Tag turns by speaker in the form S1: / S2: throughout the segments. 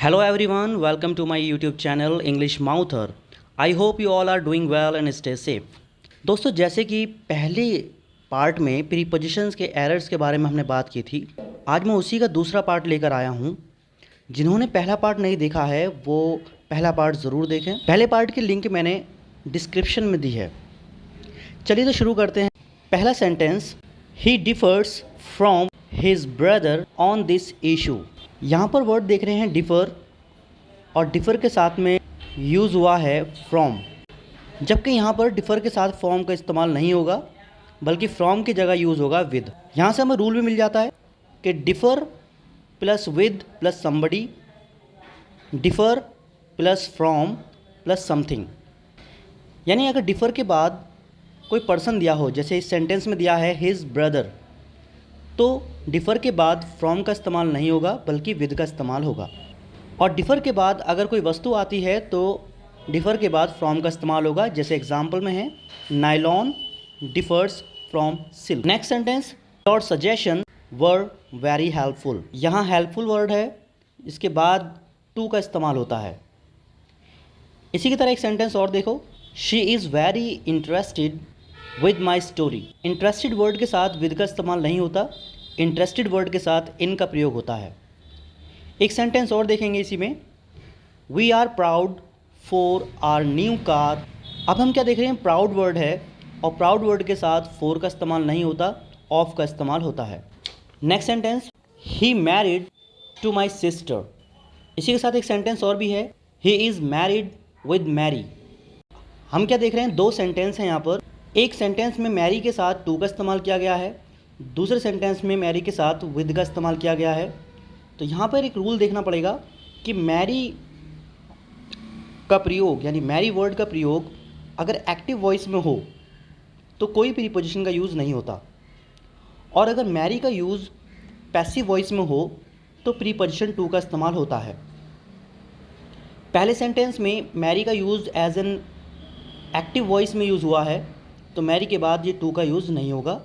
S1: Hello everyone, welcome to my YouTube channel English Mouther. I hope you all are doing well and stay safe. दोस्तों, जैसे कि पहले part में prepositions के errors के बारे में हमने बात की थी, आज मैं उसी का दूसरा पार्ट लेकर आया हूँ। जिन्होंने पहला पार्ट नहीं देखा है वो पहला पार्ट ज़रूर देखें। पहले पार्ट की लिंक मैंने डिस्क्रिप्शन में दी है। चलिए तो शुरू करते हैं। पहला sentence, he differs from his brother on this issue. यहाँ पर वर्ड देख रहे हैं डिफ़र, और डिफ़र के साथ में यूज़ हुआ है फ्रॉम, जबकि यहाँ पर डिफ़र के साथ फ्रॉम का इस्तेमाल नहीं होगा, बल्कि फ्रॉम की जगह यूज़ होगा विद। यहाँ से हमें रूल भी मिल जाता है कि differ plus with plus somebody, differ plus from plus something. यानी अगर डिफ़र के बाद कोई पर्सन दिया हो, जैसे इस सेंटेंस में दिया है हिज ब्रदर, तो डिफ़र के बाद फ्रॉम का इस्तेमाल नहीं होगा बल्कि विद का इस्तेमाल होगा। और डिफ़र के बाद अगर कोई वस्तु आती है तो डिफ़र के बाद फ्रॉम का इस्तेमाल होगा, जैसे एग्जांपल में है nylon differs from silk. Next sentence, your suggestion were very helpful. यहाँ हेल्पफुल वर्ड है, इसके बाद टू का इस्तेमाल होता है। इसी की तरह एक सेंटेंस और देखो, she is very interested with my story. Interested word के साथ विद का इस्तेमाल नहीं होता, इंटरेस्टेड वर्ड के साथ इन का प्रयोग होता है। एक सेंटेंस और देखेंगे इसी में, we are proud for our new car. अब हम क्या देख रहे हैं, प्राउड वर्ड है और प्राउड वर्ड के साथ फॉर का इस्तेमाल नहीं होता, ऑफ का इस्तेमाल होता है। Next sentence, he married to my sister. इसी के साथ एक सेंटेंस और भी है, he is married with Mary. हम क्या देख रहे हैं, दो सेंटेंस हैं यहाँ पर। एक सेंटेंस में मैरी के साथ टू का इस्तेमाल किया गया है, दूसरे सेंटेंस में मैरी के साथ विद का इस्तेमाल किया गया है। तो यहाँ पर एक रूल देखना पड़ेगा कि मैरी का प्रयोग, यानी मैरी वर्ड का प्रयोग अगर एक्टिव वॉइस में हो तो कोई प्रीपोजिशन का यूज़ नहीं होता, और अगर मैरी का यूज़ पैसिव वॉइस में हो तो प्रीपोजिशन टू का इस्तेमाल होता है। पहले सेंटेंस में मैरी का use as an active voice में यूज़ हुआ है, तो मैरी के बाद ये टू का यूज़ नहीं होगा।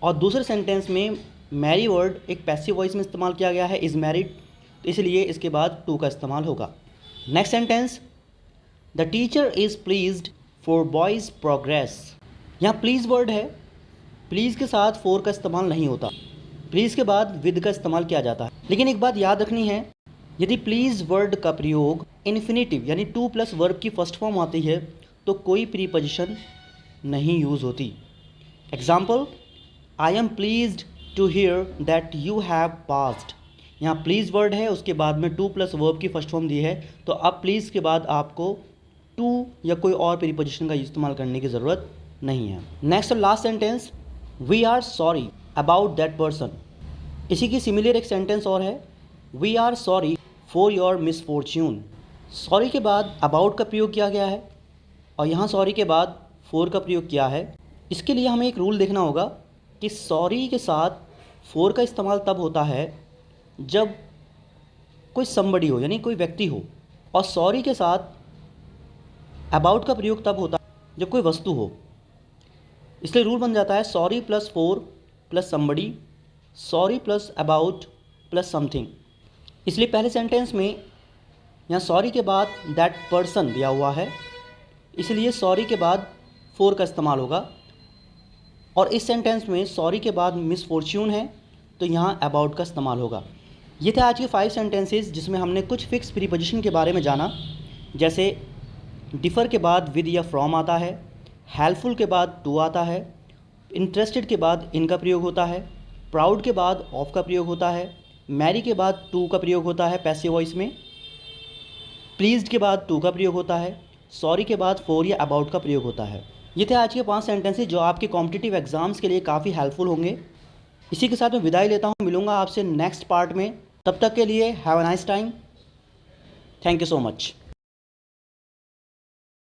S1: और दूसरे सेंटेंस में मैरी वर्ड एक पैसिव वॉइस में इस्तेमाल किया गया है, इज़ मैरिड, इसलिए इसके बाद टू का इस्तेमाल होगा। Next sentence, the teacher is pleased for boys progress. यहाँ प्लीज़ वर्ड है, प्लीज़ के साथ फॉर का इस्तेमाल नहीं होता, प्लीज़ के बाद विद का इस्तेमाल किया जाता है। लेकिन एक बात याद रखनी है, यदि प्लीज़ वर्ड का प्रयोग इन्फिनेटिव यानी टू प्लस वर्ब की फर्स्ट फॉर्म आती है तो कोई प्रीपोजिशन नहीं यूज़ होती। Example, I am pleased to hear that you have passed. यहाँ प्लीज़ वर्ड है, उसके बाद में टू प्लस वर्ब की फर्स्ट फॉर्म दी है, तो अब प्लीज़ के बाद आपको टू या कोई और प्रीपोजिशन का इस्तेमाल करने की ज़रूरत नहीं है। नेक्स्ट और last sentence, we are sorry about that person. इसी की सिमिलर एक सेंटेंस और है, we are sorry for your misfortune. Sorry के बाद अबाउट का प्रयोग किया गया है और यहाँ सॉरी के बाद फॉर का प्रयोग किया है। इसके लिए हमें एक रूल देखना होगा कि सॉरी के साथ फॉर का इस्तेमाल तब होता है जब कोई समबडी हो, यानी कोई व्यक्ति हो, और सॉरी के साथ अबाउट का प्रयोग तब होता है जब कोई वस्तु हो। इसलिए रूल बन जाता है sorry plus for plus somebody, sorry plus about plus something. इसलिए पहले सेंटेंस में यहाँ सॉरी के बाद दैट पर्सन दिया हुआ है, इसलिए सॉरी के बाद फॉर का इस्तेमाल होगा। और इस सेंटेंस में सॉरी के बाद मिसफॉर्च्यून है तो यहाँ अबाउट का इस्तेमाल होगा। ये थे आज के 5 सेंटेंसेस जिसमें हमने कुछ फिक्स प्रीपोजिशन के बारे में जाना, जैसे डिफ़र के बाद विद या फ्रॉम आता है, हेल्पफुल के बाद टू आता है, इंटरेस्टेड के बाद इन का प्रयोग होता है, प्राउड के बाद ऑफ का प्रयोग होता है, मैरी के बाद टू का प्रयोग होता है पैसिव वॉइस में, प्लीज्ड के बाद टू का प्रयोग होता है, सॉरी के बाद फॉर या अबाउट का प्रयोग होता है। ये थे आज के 5 सेंटेंसेस जो आपके कॉम्पिटिटिव एग्जाम्स के लिए काफ़ी हेल्पफुल होंगे। इसी के साथ मैं विदाई लेता हूँ, मिलूँगा आपसे नेक्स्ट पार्ट में। तब तक के लिए have a nice time, thank you so much.